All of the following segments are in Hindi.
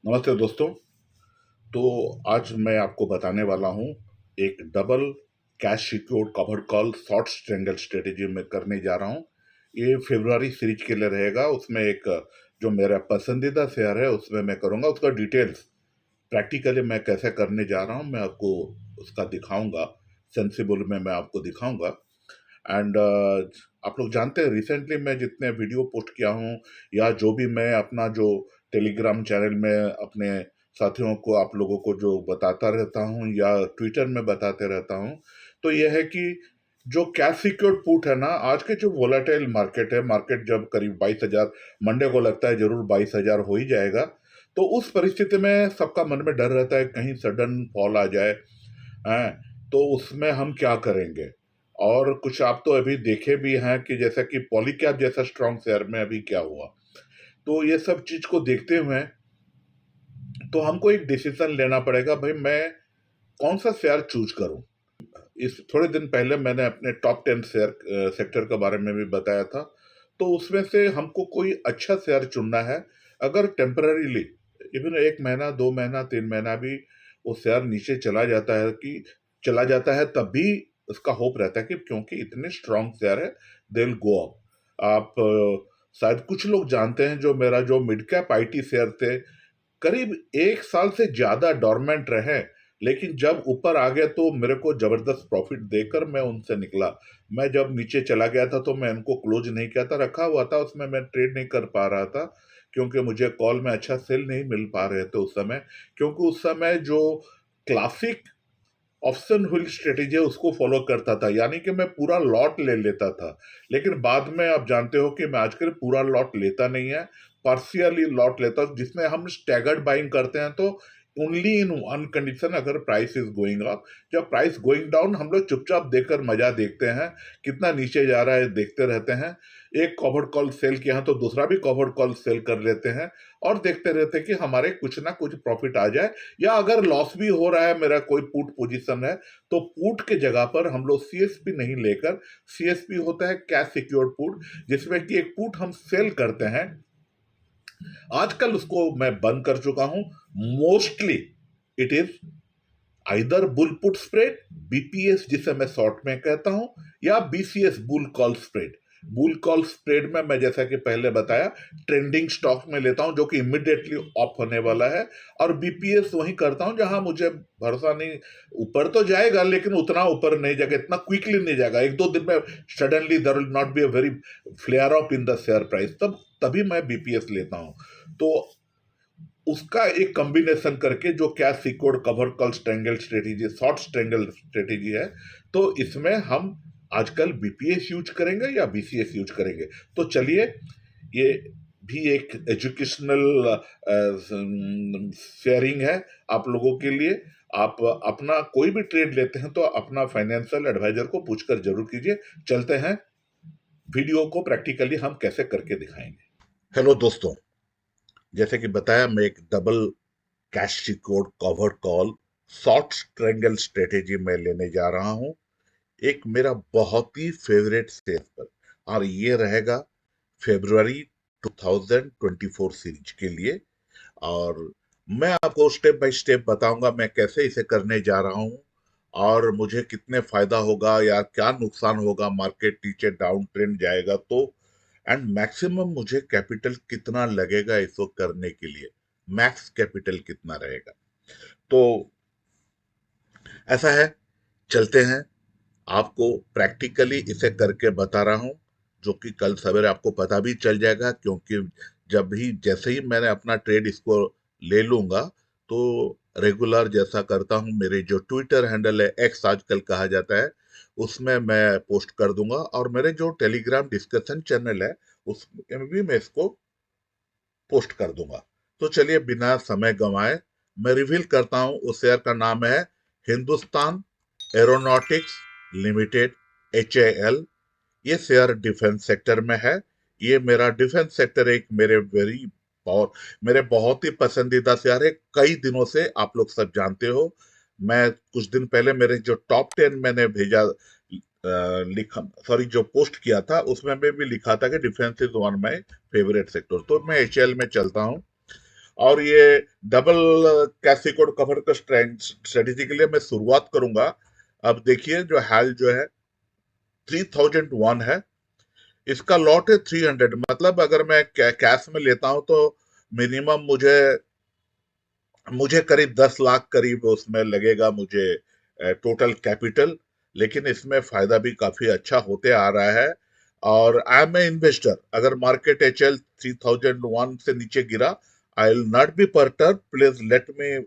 नमस्ते दोस्तों। तो आज मैं आपको बताने वाला हूँ एक double cash secured cover call short strangle strategy में करने जा रहा हूँ। ये फरवरी सीरीज के लिए रहेगा। उसमें एक जो मेरा पसंदीदा शेयर है उसमें मैं करूँगा। उसका डिटेल्स प्रैक्टिकली मैं कैसे करने जा रहा हूँ मैं आपको उसका दिखाऊंगा। सेंसिबल में मैं आपको दिखाऊंगा। एंड आप लोग जानते हैं रिसेंटली मैं जितने वीडियो पोस्ट किया हूँ या जो भी मैं अपना जो टेलीग्राम चैनल में अपने साथियों को आप लोगों को जो बताता रहता हूँ या ट्विटर में बताते रहता हूँ, तो यह है कि जो कैश सिक्योर्ड पुट है ना, आज के जो वोलाटाइल मार्केट है, मार्केट जब करीब 22,000 मंडे को लगता है जरूर 22,000 हो ही जाएगा। तो उस परिस्थिति में सबका मन में डर रहता है कहीं सडन फॉल आ जाए। हैं, तो उसमें हम क्या करेंगे? और कुछ आप तो अभी देखे भी हैं कि जैसा कि पॉलीकैब जैसा स्ट्रॉन्ग शेयर में अभी क्या हुआ। तो ये सब चीज को देखते हुए तो हमको एक डिसीजन लेना पड़ेगा, भाई मैं कौन सा शेयर चूज करूं। इस थोड़े दिन पहले मैंने अपने टॉप 10 शेयर सेक्टर के बारे में भी बताया था। तो उसमें से हमको कोई अच्छा शेयर चुनना है। अगर टेम्पररीली इवन 1 महीना 2 महीना 3 महीना भी वो शेयर नीचे चला जाता है तब भी उसका होप रहता है कि क्योंकि इतने स्ट्रांग शेयर है दे विल गो अप। आप शायद कुछ लोग जानते हैं जो मेरा जो मिड कैप आईटी शेयर थे करीब 1 साल से ज्यादा डॉर्मेंट रहे, लेकिन जब ऊपर आ गया तो मेरे को जबरदस्त प्रॉफिट देकर मैं उनसे निकला। मैं जब नीचे चला गया था तो मैं इनको क्लोज नहीं किया था, रखा हुआ था, उसमें मैं ट्रेड नहीं कर पा रहा था क्योंकि मुझे कॉल में अच्छा सेल नहीं मिल पा रहे थे उस समय। क्योंकि उस समय जो क्लासिक ऑप्शन व्हील स्ट्रेटेजी है उसको फॉलो करता था, यानी कि मैं पूरा लॉट ले लेता था। लेकिन बाद में आप जानते हो कि मैं आजकल पूरा लॉट लेता नहीं है, पार्शियली लॉट लेता हूं, जिसमें हम स्टैगर्ड बाइंग करते हैं। तो ओनली इन वन कंडीशन, अगर प्राइस इज गोइंग अप। जब प्राइस गोइंग डाउन हम लोग चुपचाप देखकर मजा देखते हैं, कितना नीचे जा रहा है देखते रहते हैं। एक कवर्ड कॉल सेल किया है तो दूसरा भी कवर्ड कॉल सेल कर लेते हैं और देखते रहते हैं कि हमारे कुछ ना कुछ प्रॉफिट आ जाए। या अगर लॉस भी हो रहा है, मेरा कोई पुट पोजीशन है, तो पुट के जगह पर हम लोग सीएसपी नहीं लेकर, सीएसपी होता है कैश सिक्योर्ड पुट, जिसमें कि एक पुट हम सेल करते हैं। आजकल उसको मैं बंद कर चुका हूं। Mostly it is either bull put spread, BPS जिसे मैं शॉर्ट में कहता हूं, या BCS bull call spread. Bull call spread में मैं जैसा कि पहले बताया ट्रेंडिंग स्टॉक में लेता हूं जो कि इमिडिएटली ऑफ होने वाला है। और बीपीएस वही करता हूं जहां मुझे भरोसा नहीं, ऊपर तो जाएगा लेकिन उतना ऊपर नहीं जाएगा, इतना क्विकली नहीं जाएगा। 1-2 दिन में suddenly there will not be a very flare up in the share price, तब तभी मैं बीपीएस लेता हूं। तो उसका एक कॉम्बिनेशन करके जो cash secured cover call strangle strategy, short strangle strategy है, तो इसमें हम आजकल बीपीएस यूज करेंगे या बीसीएस यूज करेंगे। तो चलिए, ये भी एक एजुकेशनल शेयरिंग है आप लोगों के लिए। आप अपना कोई भी ट्रेड लेते हैं तो अपना फाइनेंशियल एडवाइजर को पूछकर जरूर कीजिए। चलते हैं वीडियो को प्रैक्टिकली हम कैसे करके दिखाएंगे। हेलो दोस्तों, जैसे कि बताया मैं एक double cash secured cover call short strangle strategy में लेने जा रहा हूं, एक मेरा बहुत ही फेवरेट शेयर पर। और ये रहेगा फरवरी 2024 सीरीज के लिए। और मैं आपको स्टेप बाय स्टेप बताऊंगा मैं कैसे इसे करने जा रहा हूं और मुझे कितने फायदा होगा या क्या नुकसान होगा, मार्केट नीचे डाउन ट्रेंड जाएगा तो, एंड मैक्सिमम मुझे कैपिटल कितना लगेगा इसको करने के लिए, मैक्स कैपिटल कितना रहेगा। तो ऐसा है, चलते हैं, आपको प्रैक्टिकली इसे करके बता रहा हूं, जो कि कल सवेरे आपको पता भी चल जाएगा। क्योंकि जब भी जैसे ही मैंने अपना ट्रेड इसको ले लूंगा तो रेगुलर जैसा करता हूं, मेरे जो ट्विटर हैंडल है, एक्स आजकल कहा जाता है, उसमें मैं पोस्ट कर दूंगा। और मेरे जो टेलीग्राम डिस्कशन चैनल है उसमें भी मैं इसको पोस्ट कर दूंगा। तो चलिए बिना समय गंवाए मैं रिवील करता हूं। उस शेयर का नाम है हिंदुस्तान एरोनॉटिक्स लिमिटेड, HAL। ये शेयर डिफेंस सेक्टर में है। ये मेरा डिफेंस सेक्टर एक मेरे बहुत ही पसंदीदा शेयर है। कई दिनों से आप लोग सब जानते हो, मैं कुछ दिन पहले मेरे जो टॉप 10 मैंने भेजा लिखा, सॉरी जो पोस्ट किया था उसमें मैं भी लिखा था कि defence is one my favourite sector. तो मैं HAL में चलता हूँ। और ये डबल कैश रिकॉर्ड कवर का स्ट्रेटेजी के लिए मैं शुरुआत करूंगा। अब देखिए जो हाल जो है 3001 है, इसका लॉट है 300, मतलब अगर मैं कैश में लेता हूं तो मिनिमम मुझे मुझे करीब 10 लाख करीब उसमें लगेगा मुझे टोटल कैपिटल। लेकिन इसमें फायदा भी काफी अच्छा होते आ रहा है। और आई एम ए इन्वेस्टर, अगर मार्केट एच एल 3001 से नीचे गिरा, I will not be perturb, please let me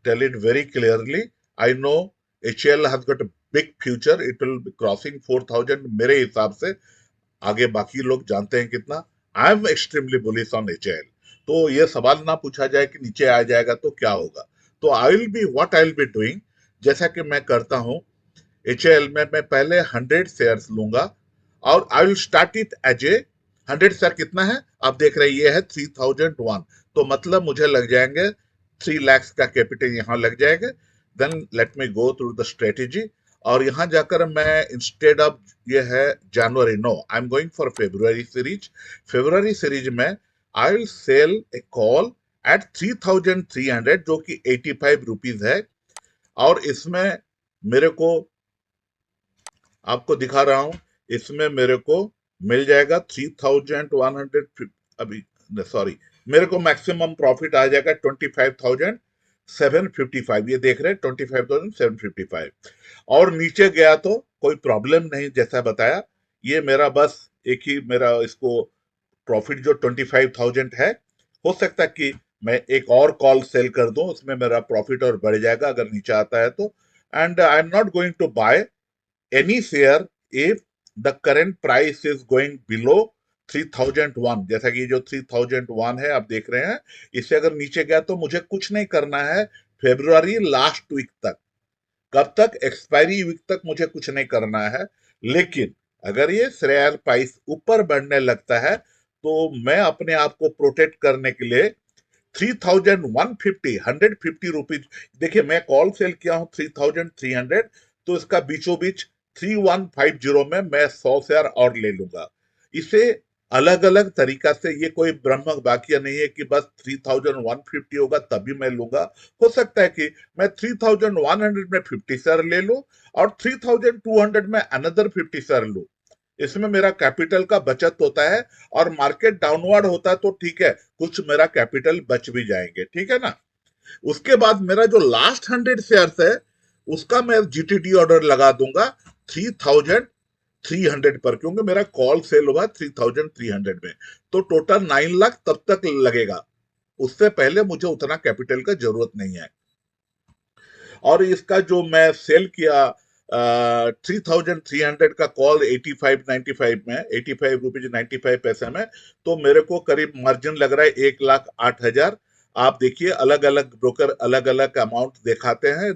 tell it very clearly. I know H L has got big future, it will be crossing 4000 मेरे हिसाब से। आगे बाकी लोग जानते हैं कितना। I am extremely bullish on H. तो ये सवाल ना पूछा जाए कि नीचे आ जाएगा तो क्या होगा। तो I will be what I will be doing, जैसा कि मैं करता हूं एच में मैं पहले 100 शेयर्स लूंगा और I will start it as a 100 share. कितना है आप देख रहे हैं, ये है 3001। तो मतलब मुझे लग जाएंगे 3 लाख का कैपिटल यहाँ लग जाएगा। Then let me go through the strategy. और यहाँ जाकर मैं इंस्टेड ऑफ, ये है जनवरी, no I am going for February series. February series में I will sell a call at 3300, जो कि 85 रुपीज है। और इसमें मेरे को, आपको दिखा रहा हूं, इसमें मेरे को मिल जाएगा 3100। अभी सॉरी, मेरे को मैक्सिमम प्रॉफिट आ जाएगा 25,755। ये देख रहे हैं 25,755। और नीचे गया तो कोई प्रॉब्लम नहीं, जैसा बताया। ये मेरा बस एक ही मेरा इसको प्रॉफिट जो 25,000 है, हो सकता है कि मैं एक और कॉल सेल कर दूं, उसमें मेरा प्रॉफिट और बढ़ जाएगा अगर नीचे आता है तो। And I am not going to buy any share if the current price is going below 3001। जैसा कि जो 3001 है आप देख रहे हैं, इससे अगर नीचे गया तो मुझे कुछ नहीं करना है फेब्रुआरी लास्ट वीक तक। कब तक? एक्सपायरी वीक तक मुझे कुछ नहीं करना है। लेकिन अगर ये शेयर प्राइस ऊपर बढ़ने लगता है तो मैं अपने आप को प्रोटेक्ट करने के लिए 3150, 150 रुपीज, देखिए मैं कॉल सेल किया हूं 3300, तो इसका बीचों बीच 3150 में मैं 100 शेयर और ले लूंगा। इसे अलग अलग तरीका से, ये कोई ब्रह्म वाक्य नहीं है कि बस 3150 होगा तभी मैं लूंगा। हो सकता है कि मैं 3100 में 50 शेयर ले लूं और 3200 में अनदर 50 शेयर लूं। इसमें मेरा कैपिटल का बचत होता है। और मार्केट डाउनवर्ड होता है तो ठीक है, कुछ मेरा कैपिटल बच भी जाएंगे, ठीक है ना। उसके बाद मेरा जो लास्ट 100 शेयर्स है, उसका मैं जीटीडी ऑर्डर लगा दूंगा 3300 पर, क्योंकि मेरा कॉल सेल हुआ 3300 में। तो टोटल 9 लाख तब तक लगेगा, उससे पहले मुझे उतना कैपिटल का जरूरत नहीं है। और इसका जो मैं सेल किया 3300 का कॉल 8595 में, 85 रुपीज 95 पैसे में, तो मेरे को करीब मार्जिन लग रहा है 1,08,000। आप देखिए अलग अलग ब्रोकर अलग अलग अमाउंट दिखाते हैं,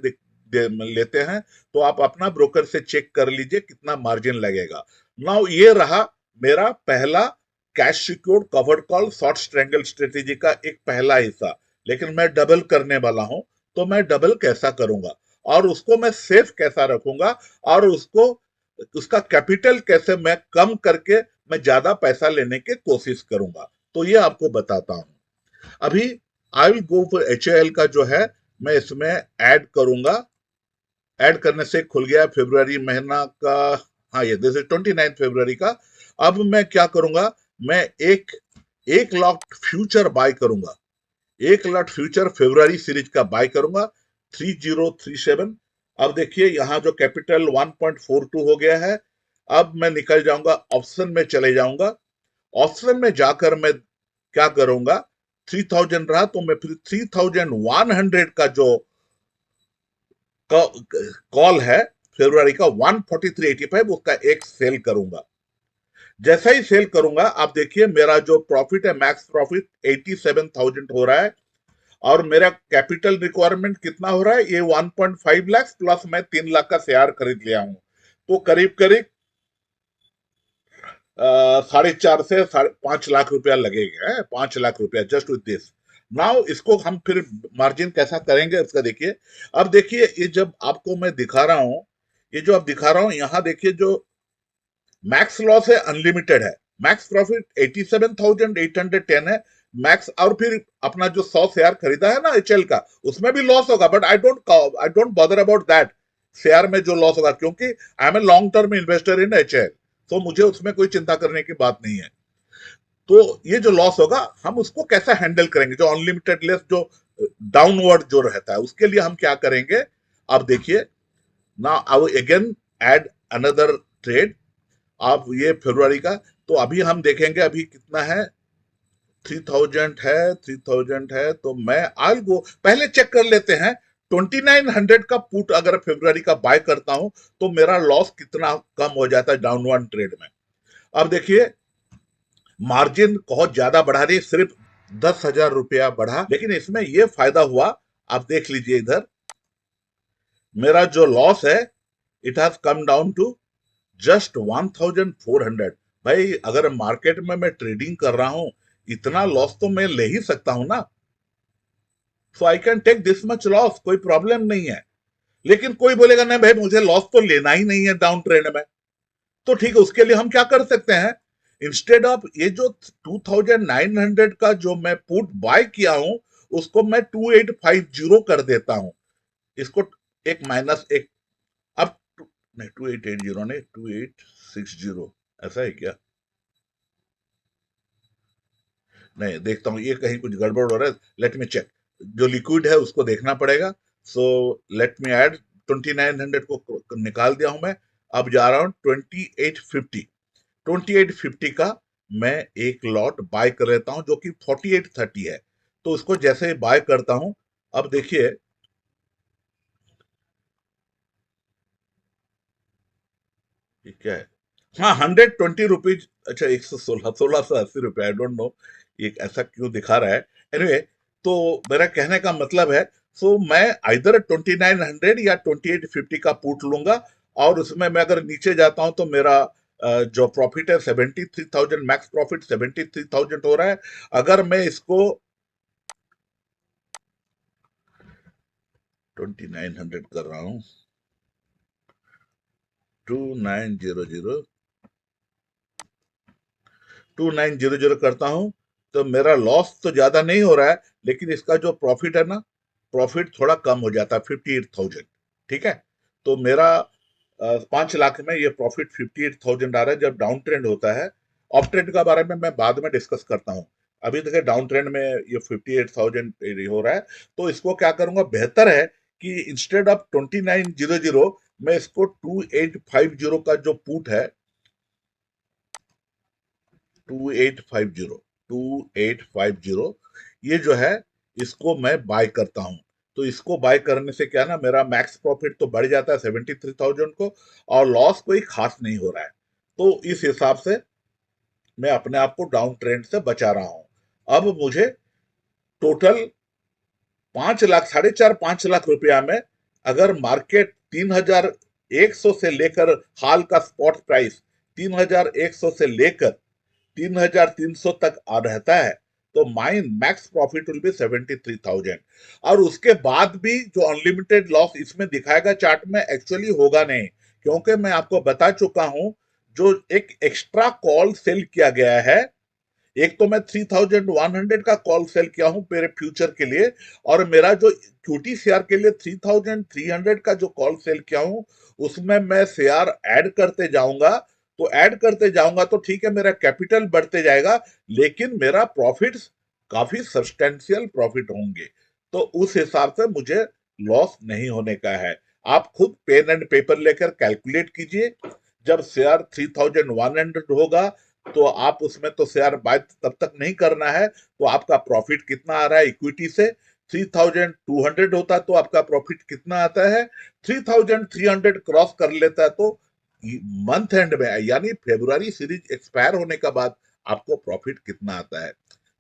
लेते हैं। तो आप अपना ब्रोकर से चेक कर लीजिए कितना मार्जिन लगेगा। नाउ ये रहा मेरा पहला cash secured covered call short strangle strategy का एक पहला हिस्सा। लेकिन मैं डबल करने वाला हूं, तो मैं डबल कैसा करूंगा और उसको मैं सेफ कैसा रखूंगा और उसको, उसका कैपिटल कैसे मैं कम करके मैं ज्यादा पैसा लेने की कोशिश करूंगा, तो ये आपको बताता हूं। अभी I will go for H का जो है, मैं इसमें ऐड करूंगा। ऐड करने से खुल गया फरवरी महीना का। हाँ, ये दिस इज 29 फरवरी का। अब मैं क्या करूंगा, मैं एक 1 लाख फ्यूचर बाय करूंगा। 1 लाख फ्यूचर फेब्रुआरी सीरीज का बाय करूंगा 3037। अब देखिए यहां जो कैपिटल 1.42 हो गया है। अब मैं निकल जाऊंगा, ऑप्शन में चले जाऊंगा। ऑप्शन में जाकर मैं क्या करूंगा, 3000 रहा तो मैं फिर 3100 का जो कॉल है फेब्रुआरी का 143.85, उसका एक सेल करूंगा। जैसा ही सेल करूंगा आप देखिए मेरा जो प्रॉफिट है, मैक्स प्रॉफिट 87,000 हो रहा है। और मेरा कैपिटल रिक्वायरमेंट कितना हो रहा है, ये 1.5 लाख प्लस मैं 3 लाख का शेयर खरीद लिया हूं। तो करीब करीब 4.5 से 5 लाख रुपया लगेगा, 5 लाख रुपया जस्ट विद दिस। नाउ इसको हम फिर मार्जिन कैसा करेंगे उसका देखिए। अब देखिए ये जब आपको मैं दिखा रहा हूं, ये जो आप दिखा रहा हूं यहां देखिए, जो मैक्स लॉस है अनलिमिटेड है। मैक्स प्रॉफिट 87,810 है। मैक्स, और फिर अपना जो 100 शेयर खरीदा है ना एचएल का, उसमें भी लॉस होगा, but I don't bother about that. Share में जो लॉस होगा, क्योंकि I am a long term investor in HL, तो मुझे उसमें कोई चिंता करने की बात नहीं है। तो ये जो लॉस होगा हम उसको कैसे हैंडल करेंगे, जो अनलिमिटेड लेस जो डाउनवर्ड जो रहता है, उसके लिए हम क्या करेंगे। आप देखिए, now I will again add another trade. आप ये फरवरी का, तो अभी हम देखेंगे अभी कितना है, 3000 है, 3000 है, तो मैं आई गो पहले चेक कर लेते हैं। 2900 का पुट अगर फरवरी का बाय करता हूं, तो मेरा लॉस कितना कम हो जाता है डाउनवर्ड ट्रेड में। अब देखिए, मार्जिन बहुत ज्यादा बढ़ा रही, सिर्फ 10,000 रुपया बढ़ा, लेकिन इसमें यह फायदा हुआ। आप देख लीजिए इधर, मेरा जो लॉस है, it has come down to just 1400। भाई अगर मार्केट में मैं ट्रेडिंग कर रहा हूं, इतना लॉस तो मैं ले ही सकता हूं ना। So I can take this much loss, कोई प्रॉब्लम नहीं है। लेकिन कोई बोलेगा नहीं भाई, मुझे लॉस तो लेना ही नहीं है डाउन ट्रेंड में। तो ठीक है, उसके लिए हम क्या कर सकते हैं, इंस्टेड ऑफ ये जो 2900 का जो मैं पुट बाय किया हूं, उसको मैं 2850 कर देता हूं। इसको एक माइनस एक, अब नहीं 2880 नहीं, 2860, ऐसा है क्या? नहीं, देखता हूं, ये कहीं कुछ गड़बड़ हो रहा है, लेट मी चेक। जो लिक्विड है उसको देखना पड़ेगा। सो लेट मी ऐड, 2900 को निकाल दिया हूं मैं। अब जा रहा हूं 2850। 2850 का मैं एक लॉट बाय कर लेता हूं, जो कि 4830 है। तो उसको जैसे बाय करता हूं, अब देखिए, ये क्या है, हाँ 120 रुपीज, अच्छा 116, 1680 रुपये, आई डोंट नो ये ऐसा क्यों दिखा रहा है। एनीवे, तो मेरा कहने का मतलब है, सो मैं इधर 2900 या 2850 का पुट लूंगा, और उसमें मैं अगर नीचे जाता हूं तो मेरा जो प्रॉफिट है 73,000, मैक्स प्रॉफिट 73,000 हो रहा है। अगर मैं इसको 2900 कर रहा हूं, 2900, 2900 करता हूं, तो मेरा लॉस तो ज्यादा नहीं हो रहा है, लेकिन इसका जो प्रॉफिट है ना, प्रॉफिट थोड़ा कम हो जाता है, 58,000। ठीक है, तो मेरा 5 लाख में ये प्रॉफिट 58,000 आ रहा है जब डाउन ट्रेंड होता है। ऑफ ट्रेंड का बारे में मैं बाद में डिस्कस करता हूँ। अभी देखिए डाउन ट्रेंड में ये 58,000 हो रहा है। तो इसको क्या करूंगा, बेहतर है कि इंस्टेड ऑफ 2900, मैं इसको 2850 का जो पुट है, 2850, ये जो है, इसको मैं बाय करता हूं। तो इसको बाय करने से क्या ना, मेरा मैक्स प्रॉफिट तो बढ़ जाता है 73,000 को, और लॉस कोई खास नहीं हो रहा है। तो इस हिसाब से मैं अपने आप को डाउन ट्रेंड से बचा रहा हूं। अब मुझे टोटल 5 लाख, 4.5 5 लाख रुपया में, अगर मार्केट 3100 से लेकर, हाल का स्पॉट प्राइस 3100 से लेकर 3,300 तक आ रहता है, तो माई मैक्स प्रॉफिट विल बी 73,000। और उसके बाद भी जो अनलिमिटेड लॉस इसमें दिखाएगा चार्ट में, एक्चुअली होगा नहीं, क्योंकि मैं आपको बता चुका हूं, जो एक एक्स्ट्रा कॉल सेल किया गया है। एक तो मैं 3,100 का कॉल सेल किया हूं मेरे फ्यूचर के लिए, और मेरा जो क्यूटी शेयर के लिए 3,300 का जो कॉल सेल किया हूं, उसमें मैं शेयर ऐड करते जाऊंगा। तो ऐड करते जाऊंगा तो ठीक है, मेरा कैपिटल बढ़ते जाएगा, लेकिन मेरा प्रॉफिट्स काफी सब्सटेंशियल प्रॉफिट होंगे। तो उस हिसाब से मुझे लॉस नहीं होने का है। आप खुद पेन एंड पेपर लेकर कैलकुलेट कीजिए। जब शेयर 3,100 होगा, तो आप उसमें तो शेयर बाय तब तक नहीं करना है, तो आपका प्रॉफिट कितना आ रहा है इक्विटी से, 3,200 होता तो आपका प्रॉफिट कितना आता है, 3,300 क्रॉस कर लेता है, तो मंथ एंड में, यानी फेब्रुआरी सीरीज एक्सपायर होने का बाद आपको प्रॉफिट कितना आता है।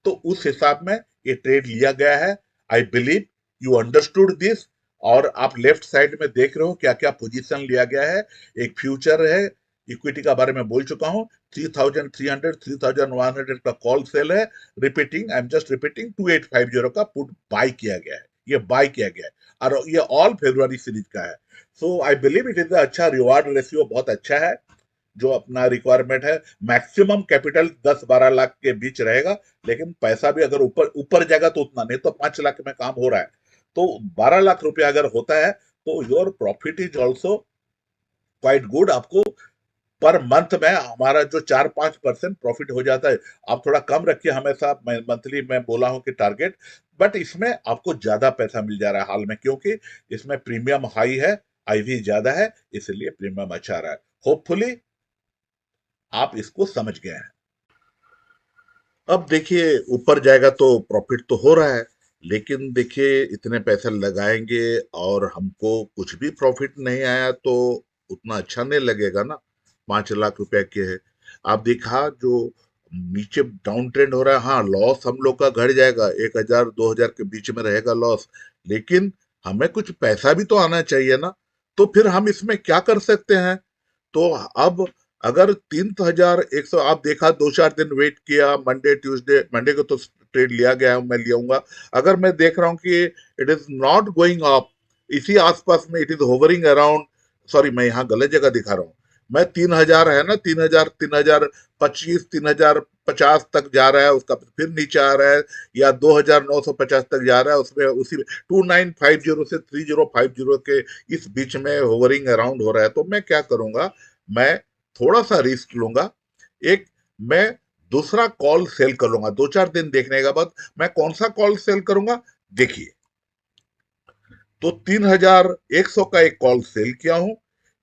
तो उस हिसाब में ये ट्रेड लिया गया है। I believe you understood this. और आप लेफ्ट साइड में देख रहे हो क्या क्या पोजीशन लिया गया है। एक फ्यूचर है, इक्विटी का बारे में बोल चुका हूं, 3,300, 3,100 का कॉल सेल है। Repeating, I am just repeating, 2850 का पुट बाय किया गया है, ये बाय किया गया है, और ये ऑल फेब्रुआरी सीरीज का है। सो आई बिलीव इट इज अच्छा रिवार्ड रेशियो, बहुत अच्छा है। जो अपना रिक्वायरमेंट है, मैक्सिमम कैपिटल 10-12 लाख के बीच रहेगा, लेकिन पैसा भी अगर ऊपर ऊपर जाएगा तो उतना नहीं, तो 5 लाख में काम हो रहा है, तो 12 लाख रुपया अगर होता है तो your profit is also quite good. आपको पर मंथ में हमारा जो 4-5% प्रॉफिट हो जाता है। आप थोड़ा कम रखिए, हमेशा मैं मंथली में बोला हूं कि टारगेट, बट इसमें आपको ज्यादा पैसा मिल जा रहा है हाल में, क्योंकि इसमें प्रीमियम हाई है, आईवी ज्यादा है, इसलिए प्रीमियम अच्छा रहा है। होपफुली आप इसको समझ गए हैं। अब देखिए, ऊपर जाएगा तो प्रॉफिट तो हो रहा है, लेकिन देखिए इतने पैसे लगाएंगे और हमको कुछ भी प्रॉफिट नहीं आया तो उतना अच्छा नहीं लगेगा ना। 5 लाख रुपए के है, आप देखा जो नीचे डाउन ट्रेंड हो रहा है, हाँ लॉस हम लोग का घट जाएगा, 1,000-2,000 के बीच में रहेगा लॉस, लेकिन हमें कुछ पैसा भी तो आना चाहिए ना। तो फिर हम इसमें क्या कर सकते हैं? तो अब अगर 3,100 आप देखा, 2-4 दिन वेट किया, मंडे ट्यूसडे, मंडे को तो ट्रेड लिया गया है, मैं लिया हूंगा। अगर मैं देख रहा हूं कि it is not going up, इसी आसपास में it is hovering around, sorry मैं यहाँ गलत जगह दिखा रहा हूँ, मैं 3,000 है ना, 3,000, 3,025, 3,050 तक जा रहा है, उसका फिर नीचे आ रहा है, या 2,950 तक जा रहा है, उसमें उसी 2950 से 3050 के इस बीच में होवरिंग अराउंड हो रहा है। तो मैं क्या करूंगा, मैं थोड़ा सा रिस्क लूंगा, एक मैं दूसरा कॉल सेल कर लूंगा 2-4 दिन देखने के बाद। मैं कौन सा कॉल सेल करूंगा, देखिए, तो 3,100 का एक कॉल सेल किया हूं,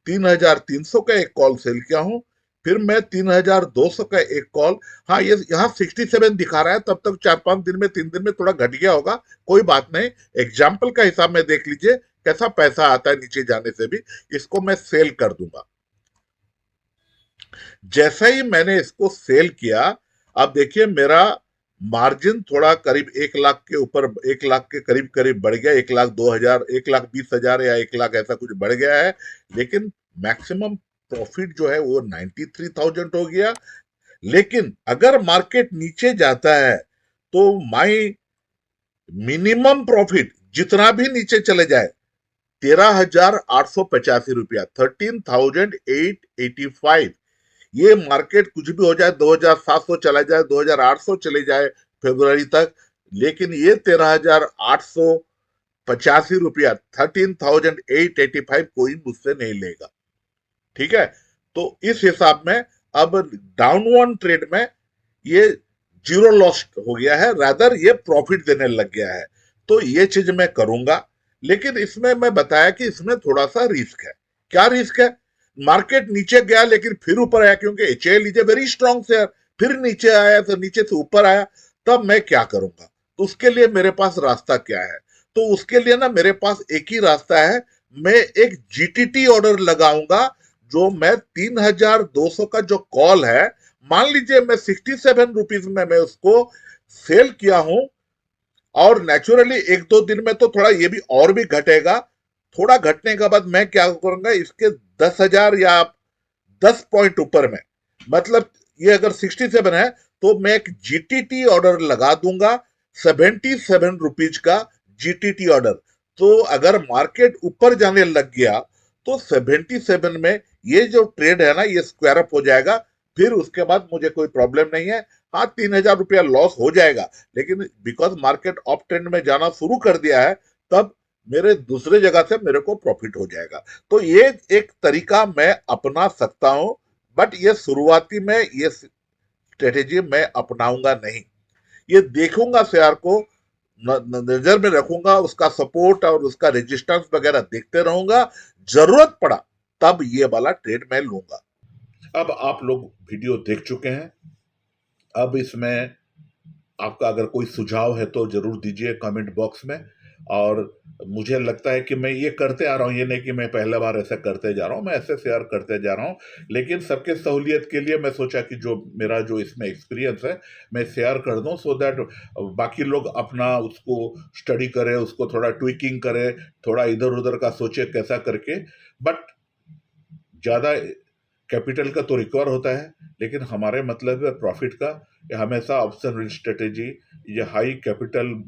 3,300 का एक कॉल सेल किया हूं, फिर मैं 3,200 का एक कॉल, हाँ ये यहाँ 67 दिखा रहा है, तब तक 4-5 दिन में, 3 दिन में थोड़ा घट गया होगा, कोई बात नहीं, एग्जाम्पल का हिसाब में देख लीजिए कैसा पैसा आता है नीचे जाने से भी। इसको मैं सेल कर दूंगा। जैसा ही मैंने इसको सेल किया, अब देखिए मेरा मार्जिन थोड़ा करीब 1 लाख के ऊपर, 1 लाख के करीब करीब बढ़ गया, 1,02,000, 1,20,000 या 1 लाख ऐसा कुछ बढ़ गया है, लेकिन मैक्सिमम प्रॉफिट जो है वो 93,000 हो गया। लेकिन अगर मार्केट नीचे जाता है तो माई मिनिमम प्रॉफिट जितना भी नीचे चले जाए, 13,885 रुपया, 13,885, ये मार्केट कुछ भी हो जाए, 2,700 चला जाए, 2,800 चले जाए फरवरी तक, लेकिन ये 13,885 रुपया, 13,885 कोई मुझसे नहीं लेगा। ठीक है, तो इस हिसाब में अब डाउनवर्ड ट्रेड में ये जीरो लॉस हो गया है, रादर ये प्रॉफिट देने लग गया है। तो ये चीज मैं करूंगा, लेकिन इसमें मैं बताया कि इसमें थोड़ा सा रिस्क है। क्या रिस्क है? मार्केट नीचे गया लेकिन फिर ऊपर आया, क्योंकि HAL is a very strong share, फिर नीचे आया तो नीचे से ऊपर आया, तब मैं क्या करूंगा? तो उसके लिए मेरे पास रास्ता क्या है? तो उसके लिए ना मेरे पास एक ही रास्ता है, मैं एक जीटीटी ऑर्डर लगाऊंगा, जो मैं 3,200 का जो कॉल है, मान लीजिए मैं 67 रुपीज में मैं उसको सेल किया हूं, और नेचुरली 1-2 दिन में तो थोड़ा ये भी और भी घटेगा, थोड़ा घटने के बाद मैं क्या करूंगा, इसके 10,000 या 10 पॉइंट ऊपर में, मतलब ये अगर 67 है तो मैं एक जीटीटी ऑर्डर लगा दूंगा, 77 रुपीज का जीटीटी ऑर्डर। तो अगर मार्केट ऊपर जाने लग गया तो 77 में ये जो ट्रेड है ना, ये स्क्वायर अप हो जाएगा, फिर उसके बाद मुझे कोई प्रॉब्लम नहीं है। हाँ, 3,000 रुपया लॉस हो जाएगा, लेकिन बिकॉज मार्केट अप ट्रेंड में जाना शुरू कर दिया है, तब मेरे दूसरे जगह से मेरे को प्रॉफिट हो जाएगा। तो ये एक तरीका मैं अपना सकता हूं, बट ये शुरुआती में ये स्ट्रेटेजी मैं अपनाऊंगा नहीं, ये देखूंगा शेयर को, नजर में रखूंगा, उसका सपोर्ट और उसका रेजिस्टेंस वगैरह देखते रहूंगा, जरूरत पड़ा तब ये वाला ट्रेड मैं लूंगा। अब आप लोग वीडियो देख चुके हैं, अब इसमें आपका अगर कोई सुझाव है तो जरूर दीजिए कमेंट बॉक्स में। और मुझे लगता है कि मैं ये करते आ रहा हूँ, ये नहीं कि मैं पहला बार ऐसा करते जा रहा हूँ, मैं ऐसे शेयर करते जा रहा हूँ, लेकिन सबके सहूलियत के लिए मैं सोचा कि जो मेरा जो इसमें एक्सपीरियंस है मैं शेयर कर दूं, सो दैट बाकी लोग अपना उसको स्टडी करें, उसको थोड़ा ट्विकिंग करें, थोड़ा इधर उधर का सोचे कैसा करके। बट ज़्यादा कैपिटल का तो रिकवर होता है, लेकिन हमारे मतलब है प्रॉफिट का। ये हमेशा ऑप्शन स्ट्रेटेजी, ये हाई कैपिटल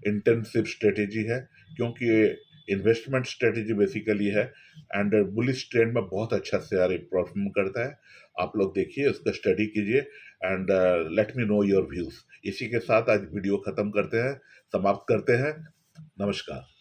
इंटेंसिव स्ट्रेटेजी है, क्योंकि इन्वेस्टमेंट स्ट्रेटेजी बेसिकली है एंड बुलिश ट्रेंड में बहुत अच्छा शेयर परफॉर्म करता है। आप लोग देखिए, उसका स्टडी कीजिए and let me know your views. इसी के साथ आज वीडियो खत्म करते हैं, समाप्त करते हैं। नमस्कार।